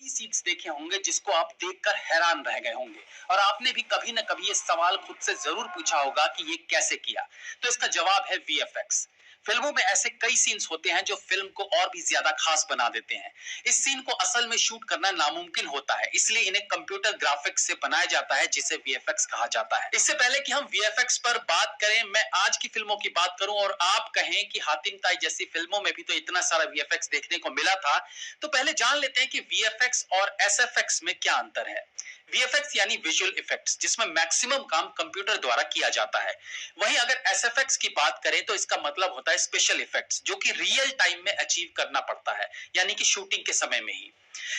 Scenes देखे होंगे जिसको आप देखकर हैरान रह गए होंगे और आपने भी कभी न कभी ये सवाल खुद से जरूर पूछा होगा कि ये कैसे किया। तो इसका जवाब है वीएफएक्स। फिल्मों में ऐसे कई सीन्स होते हैं जो फिल्म को और भी ज्यादा खास बना देते हैं। इस सीन को असल में शूट करना नामुमकिन होता है, इसलिए इन्हें कंप्यूटर ग्राफिक्स से बनाया जाता है जिसे वीएफएक्स कहा जाता है। इससे पहले कि हम वीएफएक्स पर बात करें, मैं आज की फिल्मों की बात करूं और आप कहें कि हातिम ताई जैसी फिल्मों में भी तो इतना सारा वीएफएक्स देखने को मिला था, तो पहले जान लेते हैं कि वीएफएक्स और एसएफएक्स में क्या अंतर है। वीएफएक्स यानी विजुअल इफेक्ट्स, जिसमें मैक्सिमम काम कंप्यूटर द्वारा किया जाता है। वहीं अगर एसएफएक्स की बात करें तो इसका मतलब होता है स्पेशल इफेक्ट्स, जो कि रियल टाइम में अचीव करना पड़ता है, यानी कि शूटिंग के समय में ही।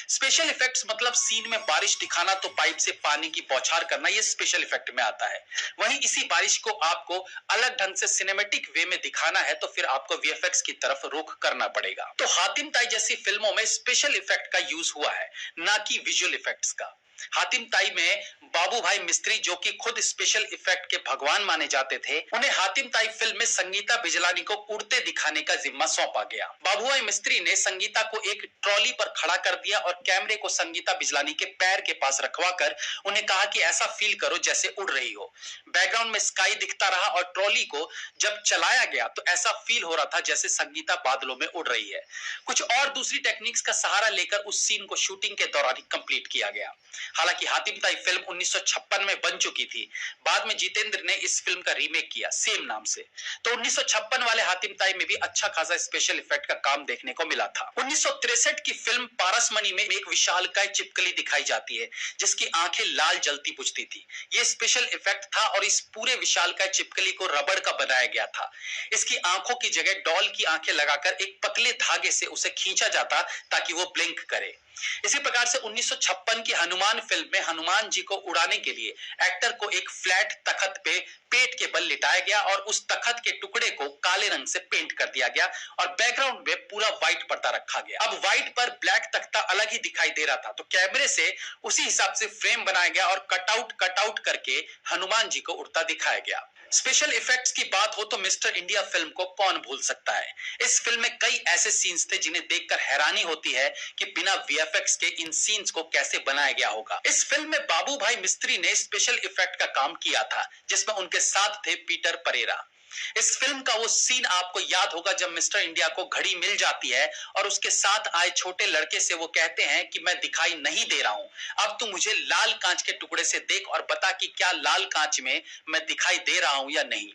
स्पेशल इफेक्ट्स मतलब सीन में बारिश दिखाना, तो पाइप से पानी की बौछार करना, ये स्पेशल इफेक्ट में आता है। वहीं इसी बारिश को आपको अलग ढंग से सिनेमैटिक वे में दिखाना है तो फिर आपको वीएफएक्स की तरफ रुख करना पड़ेगा। तो हातिम ताई जैसी फिल्मों में स्पेशल इफेक्ट का यूज हुआ है, ना कि विजुअल इफेक्ट्स का। हातिम ताई में बाबू भाई मिस्त्री, जो कि खुद स्पेशल इफेक्ट के भगवान माने जाते थे, उन्हें हातिम ताई फिल्म में संगीता बिजलानी को उड़ते दिखाने का जिम्मा सौंपा गया। बाबू भाई मिस्त्री ने संगीता को एक ट्रॉली पर खड़ा कर दिया और कैमरे को संगीता बिजलानी के पैर के पास रखवाकर उन्हें कहा कि ऐसा फील करो जैसे उड़ रही हो। बैकग्राउंड में स्काई दिखता रहा और ट्रॉली को जब चलाया गया तो ऐसा फील हो रहा था जैसे संगीता बादलों में उड़ रही है। कुछ और दूसरी टेक्निक्स का सहारा लेकर उस सीन को शूटिंग के दौरान ही कंप्लीट किया गया। हालांकि हातिम ताई फिल्म 1956 में बन चुकी थी। बाद में जितेंद्र ने इस फिल्म का रीमेक किया सेम नाम से। तो 1956 वाले हातिम ताई में भी अच्छा खासा स्पेशल इफेक्ट का काम देखने को मिला था। 1963 की फिल्म पारसमणि में एक विशालकाय छिपकली दिखाई जाती है जिसकी आंखें लाल जलती बुझती थी। यह स्पेशल इफेक्ट था और इस पूरे विशालकाय छिपकली को रबड़ का बनाया गया था। इसकी आंखों की जगह डॉल की आंखें लगाकर एक पतले धागे से उसे खींचा जाता ताकि वो ब्लिंक करे। इसी प्रकार से 1956 की हनुमान फिल्म में हनुमान जी को उड़ाने के लिए एक्टर को एक फ्लैट तखत पे पेट के बल लिटाया गया और उस तखत के टुकड़े को काले रंग से पेंट कर दिया गया और बैकग्राउंड में पूरा व्हाइट पर्दा रखा गया। अब व्हाइट पर ब्लैक तख्ता अलग ही दिखाई दे रहा था, तो कैमरे से उसी हिसाब से फ्रेम बनाया गया और कटआउट करके हनुमान जी को उड़ता दिखाया गया। स्पेशल इफेक्ट्स की बात हो तो मिस्टर इंडिया फिल्म को कौन भूल सकता है। इस फिल्म में कई ऐसे सीन्स थे जिन्हें देखकर हैरानी होती है कि बिना वीएफएक्स के इन सीन्स को कैसे बनाया गया होगा। इस फिल्म में बाबू भाई मिस्त्री ने स्पेशल इफेक्ट का काम किया था, जिसमें उनके साथ थे पीटर परेरा। इस फिल्म का वो सीन आपको याद होगा जब मिस्टर इंडिया को घड़ी मिल जाती है और उसके साथ आए छोटे लड़के से वो कहते हैं कि मैं दिखाई नहीं दे रहा हूं, अब तू मुझे लाल कांच के टुकड़े से देख और बता कि क्या लाल कांच में मैं दिखाई दे रहा हूं या नहीं।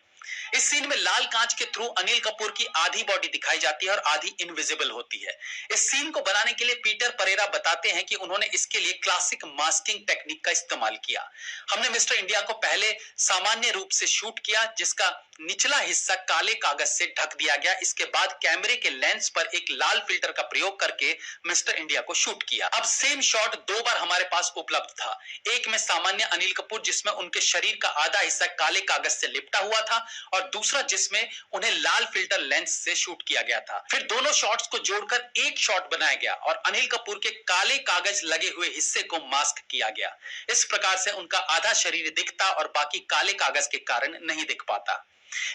इस सीन में लाल कांच के थ्रू अनिल कपूर की आधी बॉडी दिखाई जाती है और आधी इनविजिबल होती है। इस सीन को बनाने के लिए पीटर परेरा बताते हैं कि उन्होंने इसके लिए क्लासिक मास्किंग टेक्निक का इस्तेमाल किया। हमने मिस्टर इंडिया को पहले सामान्य रूप से शूट किया, जिसका निचला हिस्सा काले कागज से ढक दिया गया। इसके बाद कैमरे के लेंस पर एक लाल फिल्टर का प्रयोग करके मिस्टर इंडिया को शूट किया। अब सेम शॉट दो बार हमारे पास उपलब्ध था। एक में सामान्य अनिल कपूर, जिसमें उनके शरीर का आधा हिस्सा काले कागज से लिपटा हुआ था, और दूसरा जिसमें उन्हें लाल फिल्टर लेंस से शूट किया गया था। फिर दोनों शॉट्स को जोड़कर एक शॉट बनाया गया और अनिल कपूर के काले कागज लगे हुए हिस्से को मास्क किया गया। इस प्रकार से उनका आधा शरीर दिखता और बाकी काले कागज के कारण नहीं दिख पाता।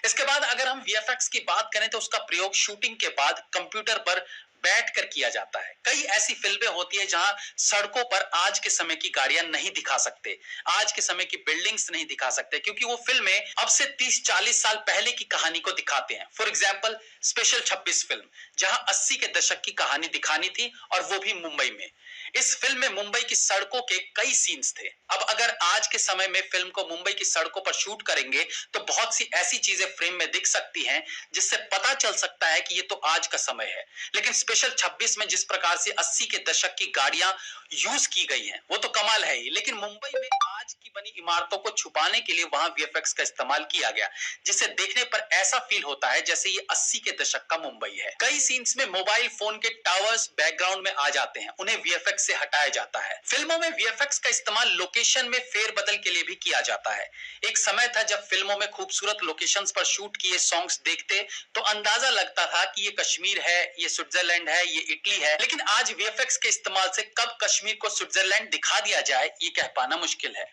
इसके बाद अगर हम वीएफएक्स की बात करें तो उसका प्रयोग शूटिंग के बाद कंप्यूटर पर बैठकर किया जाता है। कई ऐसी फिल्में होती है जहां सड़कों पर आज के समय की गाड़ियां नहीं दिखा सकते, आज के समय की बिल्डिंग्स नहीं दिखा सकते, क्योंकि वो फिल्में अब से 30-40 साल पहले की कहानी को दिखाते हैं। फॉर एग्जाम्पल स्पेशल 26 फिल्म, जहां 80 के दशक की कहानी दिखानी थी और वो भी मुंबई में। इस फिल्म में मुंबई की सड़कों के कई सीन्स थे। अब अगर आज के समय में फिल्म को मुंबई की सड़कों पर शूट करेंगे तो बहुत सी ऐसी चीजें फ्रेम में दिख सकती हैं जिससे पता चल सकता है कि ये तो आज का समय है। लेकिन स्पेशल 26 में जिस प्रकार से 80 के दशक की गाड़ियां यूज की गई हैं वो तो कमाल है ही, लेकिन मुंबई में आज की बनी इमारतों को छुपाने के लिए वहां वीएफएक्स का इस्तेमाल किया गया, जिसे देखने पर ऐसा फील होता है जैसे ये 80 के दशक का मुंबई है। कई सीन्स में मोबाइल फोन के टावर्स बैकग्राउंड में आ जाते हैं, उन्हें वीएफएक्स से हटाया जाता है। फिल्मों में वीएफएक्स का इस्तेमाल लोकेशन में फेरबदल के लिए भी किया जाता है। एक समय था जब फिल्मों में खूबसूरत लोकेशंस पर शूट किए सॉन्ग्स देखते तो अंदाजा लगता था कि ये कश्मीर है, ये स्विट्जरलैंड है, ये इटली है, लेकिन आज वीएफएक्स के इस्तेमाल से कब कश्मीर को स्विट्जरलैंड दिखा दिया जाए ये कह पाना मुश्किल है।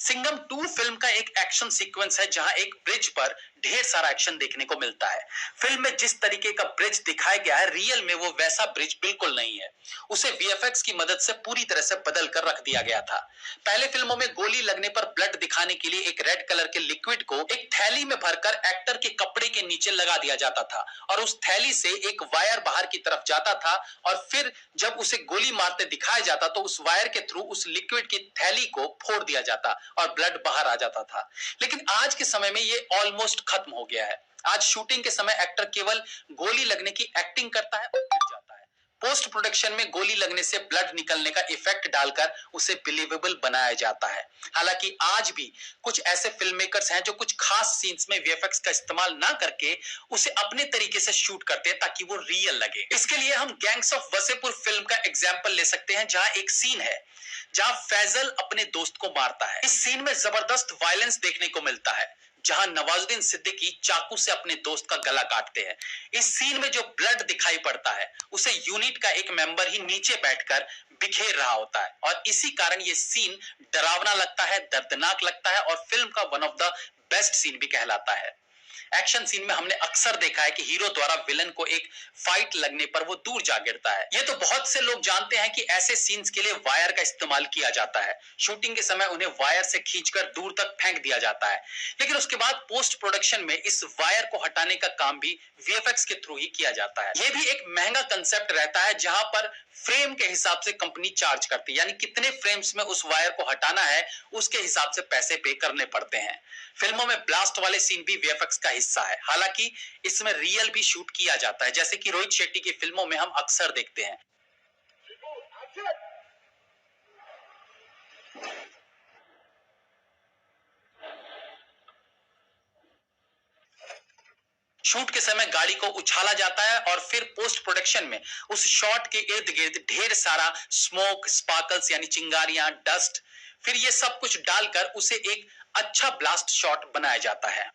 सिंघम 2 फिल्म का एक एक्शन सीक्वेंस है जहां एक ब्रिज पर ढेर सारा एक्शन देखने को मिलता है। फिल्म में जिस तरीके का ब्रिज दिखाया गया है, रियल में वो वैसा ब्रिज बिल्कुल नहीं है। उसे वीएफएक्स की मदद से पूरी तरह से बदल कर रख दिया गया था। पहले फिल्मों में गोली लगने पर ब्लड दिखाने के लिए एक रेड कलर के लिक्विड को एक थैली में भरकर एक्टर के कपड़े के नीचे लगा दिया जाता था और उस थैली से एक वायर बाहर की तरफ जाता था और फिर जब उसे गोली मारते दिखाया जाता तो उस वायर के थ्रू उस लिक्विड की थैली को फोड़ दिया जाता और ब्लड बाहर आ जाता था। लेकिन आज के समय में ये ऑलमोस्ट खत्म हो गया है। आज शूटिंग के समय एक्टर केवल गोली लगने की एक्टिंग करता है और गिर जाता है। पोस्ट प्रोडक्शन में गोली लगने से ब्लड निकलने का इफेक्ट डालकर उसे बिलीवेबल बनाया जाता है। हालांकि आज भी कुछ ऐसे फिल्म मेकर्स हैं जो कुछ खास सीन्स में वीएफएक्स का इस्तेमाल ना करके उसे अपने तरीके से शूट करते हैं ताकि वो रियल लगे। इसके लिए हम गैंग्स ऑफ वसेपुर फिल्म का एग्जाम्पल ले सकते हैं, जहां एक सीन है जहां फैजल अपने दोस्त को मारता है। इस सीन में जबरदस्त वायलेंस देखने को मिलता है, जहां नवाजुद्दीन सिद्दीकी चाकू से अपने दोस्त का गला काटते हैं। इस सीन में जो ब्लड दिखाई पड़ता है उसे यूनिट का एक मेंबर ही नीचे बैठकर बिखेर रहा होता है और इसी कारण ये सीन डरावना लगता है, दर्दनाक लगता है और फिल्म का one of the best scene भी कहलाता है। एक्शन सीन में हमने अक्सर देखा है कि हीरो द्वारा विलन को एक फाइट लगने पर वो दूर जा गिरता है। ये तो बहुत से लोग जानते हैं कि ऐसे सीन्स के लिए वायर का इस्तेमाल किया जाता है। शूटिंग के समय उन्हें वायर से खींचकर दूर तक फेंक दिया जाता है, लेकिन उसके बाद पोस्ट प्रोडक्शन में इस वायर को हटाने का काम भी वीएफएक्स के थ्रू ही किया जाता है। ये भी एक महंगा कंसेप्ट रहता है, जहां पर फ्रेम के हिसाब से कंपनी चार्ज करती है, यानी कितने फ्रेम्स में उस वायर को हटाना है उसके हिसाब से पैसे पे करने पड़ते हैं। फिल्मों में ब्लास्ट वाले सीन भी वीएफएक्स का हिस्सा है। हालांकि इसमें रियल भी शूट किया जाता है, जैसे कि रोहित शेट्टी की फिल्मों में हम अक्सर देखते हैं। शूट के समय गाड़ी को उछाला जाता है और फिर पोस्ट प्रोडक्शन में उस शॉट के इर्द गिर्द ढेर सारा स्मोक, स्पार्कल्स यानी चिंगारियां, डस्ट, फिर ये सब कुछ डालकर उसे एक अच्छा ब्लास्ट शॉट बनाया जाता है।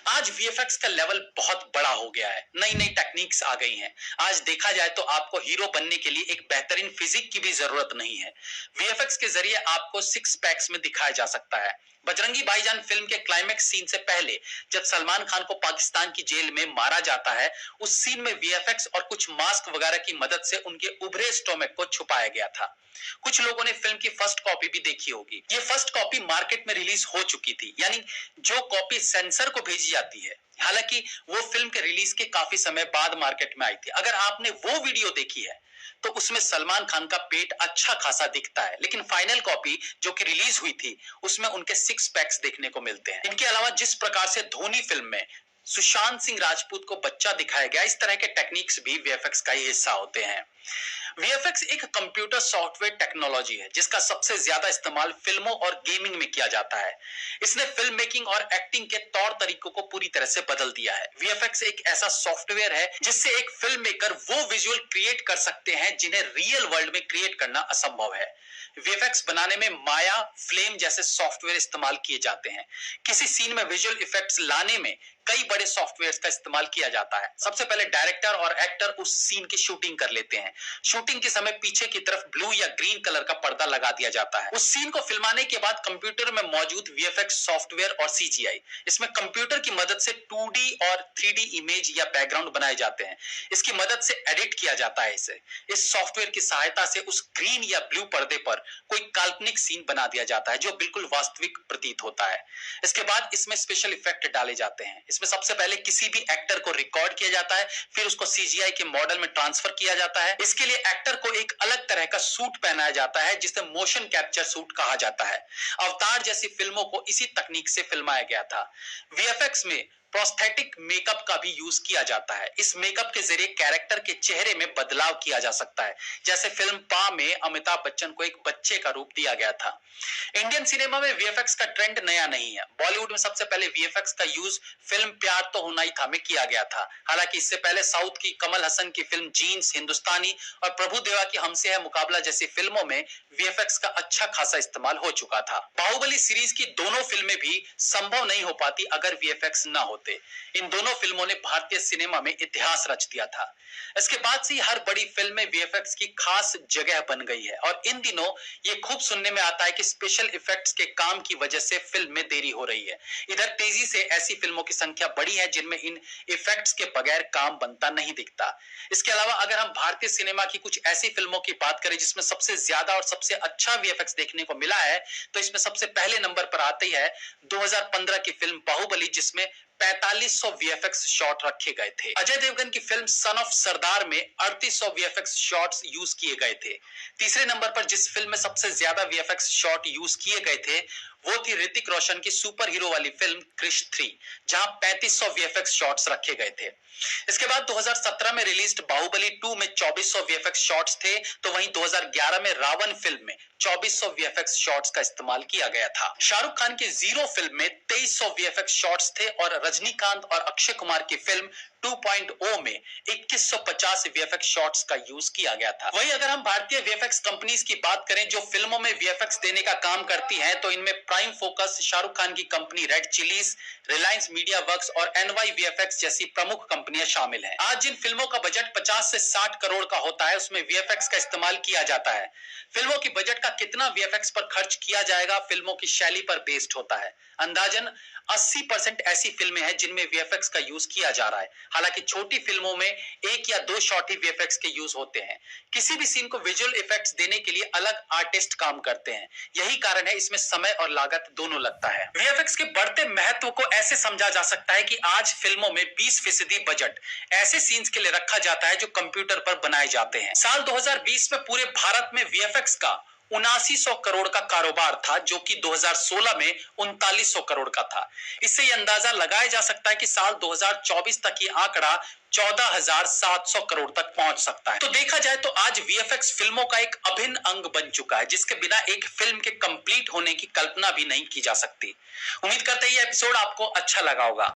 आज वीएफएक्स का लेवल बहुत बड़ा हो गया है, नई नई टेक्निक्स आ गई हैं। आज देखा जाए तो आपको हीरो बनने के लिए एक बेहतरीन फिजिक की भी जरूरत नहीं है। वीएफएक्स के जरिए आपको सिक्स पैक्स में दिखाया जा सकता है। बजरंगी भाईजान फिल्म के क्लाइमेक्स सीन से पहले जब सलमान खान को पाकिस्तान की जेल में मारा जाता है, उस सीन में वीएफएक्स और कुछ मास्क वगैरह की मदद से उनके उभरे स्टोमक को छुपाया गया था। कुछ लोगों ने फिल्म की फर्स्ट कॉपी भी देखी होगी। ये फर्स्ट कॉपी मार्केट में रिलीज हो चुकी थी, यानी जो कॉपी सेंसर को भेजी जाती है। हालांकि वो फिल्म के रिलीज के काफी समय बाद मार्केट में आई थी। अगर आपने वो वीडियो देखी है तो उसमें सलमान खान का पेट अच्छा खासा दिखता है, लेकिन फाइनल कॉपी जो कि रिलीज हुई थी उसमें उनके सिक्स पैक्स देखने को मिलते हैं। इनके अलावा जिस प्रकार से धोनी फिल्म में सुशांत सिंह राजपूत को बच्चा दिखाया गया, इस तरह के टेक्निक्स भी वीएफएक्स का ही हिस्सा होते हैं। वीएफएक्स एक कंप्यूटर सॉफ्टवेयर टेक्नोलॉजी है जिसका सबसे ज्यादा इस्तेमाल फिल्मों और गेमिंग में किया जाता है। इसने फिल्म मेकिंग और एक्टिंग के तौर तरीकों को पूरी तरह से बदल दिया है। वीएफएक्स एक ऐसा सॉफ्टवेयर है जिससे एक फिल्म मेकर वो विजुअल क्रिएट कर सकते हैं जिन्हें रियल वर्ल्ड में क्रिएट करना असंभव है। वीएफएक्स बनाने में माया, फ्लेम जैसे सॉफ्टवेयर इस्तेमाल किए जाते हैं। किसी सीन में विजुअल इफेक्ट्स लाने में कई बड़े सॉफ्टवेयर्स का इस्तेमाल किया जाता है। सबसे पहले डायरेक्टर और एक्टर उस सीन की शूटिंग कर लेते हैं। शूटिंग के समय पीछे की तरफ ब्लू या ग्रीन कलर का पर्दा लगा दिया जाता है। उस सीन को फिल्माने के बाद कंप्यूटर में मौजूद वीएफएक्स सॉफ्टवेयर और सीजीआई, इसमें कंप्यूटर की मदद से 2D और 3D इमेज या बैकग्राउंड बनाए जाते हैं। इसकी मदद से एडिट किया जाता है। इस सॉफ्टवेयर की सहायता से उस ग्रीन या ब्लू पर्दे पर कोई काल्पनिक सीन बना दिया जाता है जो बिल्कुल वास्तविक प्रतीत होता है। इसके बाद इसमें स्पेशल इफेक्ट डाले जाते हैं। इसमें सबसे पहले किसी भी एक्टर को रिकॉर्ड किया जाता है, फिर उसको सीजीआई के मॉडल में ट्रांसफर किया जाता है। इसके लिए एक्टर को एक अलग तरह का सूट पहनाया जाता है जिसे मोशन कैप्चर सूट कहा जाता है। अवतार जैसी फिल्मों को इसी तकनीक से फिल्माया गया था। वीएफएक्स में प्रोस्थेटिक मेकअप का भी यूज किया जाता है। इस मेकअप के जरिए कैरेक्टर के चेहरे में बदलाव किया जा सकता है, जैसे फिल्म पा में अमिताभ बच्चन को एक बच्चे का रूप दिया गया था। इंडियन सिनेमा में वीएफएक्स का ट्रेंड नया नहीं है। बॉलीवुड में सबसे पहले वीएफएक्स का यूज फिल्म प्यार तो होना ही था में किया गया था। हालांकि इससे पहले साउथ की कमल हसन की फिल्म जीन्स, हिंदुस्तानी और प्रभु देवा की हमसे है मुकाबला जैसी फिल्मों में वीएफएक्स का अच्छा खासा इस्तेमाल हो चुका था। बाहुबली सीरीज की दोनों फिल्में भी संभव नहीं हो पाती अगर वीएफएक्स ना होते। इन दोनों फिल्मों ने भारतीय सिनेमा में इतिहास रच दिया था। इसके बाद से हर बड़ी फिल्म में वीएफएक्स की खास जगह बन गई है और इन दिनों ये खूब सुनने में आता है कि स्पेशल इफेक्ट्स के काम की वजह से फिल्म में देरी हो रही है। इधर तेजी से ऐसी फिल्मों की संख्या बढ़ी है जिनमें इन इफेक्ट्स के बगैर काम बनता नहीं दिखता। इसके अलावा अगर हम भारतीय सिनेमा की कुछ ऐसी फिल्मों की बात करें जिसमें सबसे ज्यादा और सबसे अच्छा वीएफएक्स देखने को मिला है, तो इसमें सबसे पहले नंबर पर आती है 2015 की फिल्म बाहुबली, जिसमें 4500 वीएफएक्स शॉट रखे गए थे। अजय देवगन की फिल्म सन ऑफ सरदार में 3800 वीएफएक्स शॉट्स यूज किए गए थे। तीसरे नंबर पर जिस फिल्म में सबसे ज्यादा वीएफएक्स शॉट यूज किए गए थे वो थी ऋतिक रोशन की सुपर हीरो वाली फिल्म क्रिश 3, जहां 3500 वीएफएक्स शॉट्स रखे गए थे। इसके बाद 2017 में रिलीज्ड बाहुबली 2 में 2400 वीएफएक्स शॉट्स थे, तो वहीं 2011 में रावण फिल्म में 2400 वीएफएक्स शॉट्स का इस्तेमाल किया गया था। शाहरुख खान की जीरो फिल्म में 2300 वीएफएक्स शॉट्स थे और रजनीकांत और अक्षय कुमार की फिल्म 2.0 में 2150 वीएफएक्स शॉट्स का यूज किया गया था। वहीं अगर हम भारतीय वीएफएक्स कंपनीज की बात करें जो फिल्मों में वीएफएक्स देने का काम करती हैं, तो इनमें प्राइम फोकस, शाहरुख खान की company red chillies, Reliance media works और एनवाई वीएफएक्स जैसी प्रमुख कंपनियां शामिल हैं। आज जिन फिल्मों का बजट 50 से 60 करोड़ का होता है उसमें वीएफएक्स का इस्तेमाल किया जाता है। फिल्मों की बजट का कितना वीएफएक्स पर खर्च किया जाएगा फिल्मों की शैली पर बेस्ड होता है। अंदाजन 80% ऐसी फिल्में हैं जिनमें वीएफएक्स का यूज किया जा रहा है। हालांकि छोटी फिल्मों में एक या दो शॉट ही वीएफएक्स के यूज होते हैं। किसी भी सीन को विजुअल इफेक्ट्स देने के लिए अलग आर्टिस्ट काम करते हैं। यही कारण है इसमें समय और लागत दोनों लगता है। वीएफएक्स के बढ़ते महत्व को ऐसे समझा जा सकता है कि आज फिल्मों में 20% बजट ऐसे सीन्स के लिए रखा जाता है जो कंप्यूटर पर बनाए जाते हैं। साल 2020 में पूरे भारत में वीएफएक्स का 7900 करोड़ का कारोबार था, जो कि 2016 में 3900 करोड़ का था। इससे यह अंदाजा लगाया जा सकता है कि साल 2024 तक ये आंकड़ा 14,700 करोड़ तक पहुंच सकता है। तो देखा जाए तो आज वीएफएक्स फिल्मों का एक अभिन्न अंग बन चुका है, जिसके बिना एक फिल्म के कंप्लीट होने की कल्पना भी नहीं की जा सकती। उम्मीद करते हैं ये एपिसोड आपको अच्छा लगा होगा।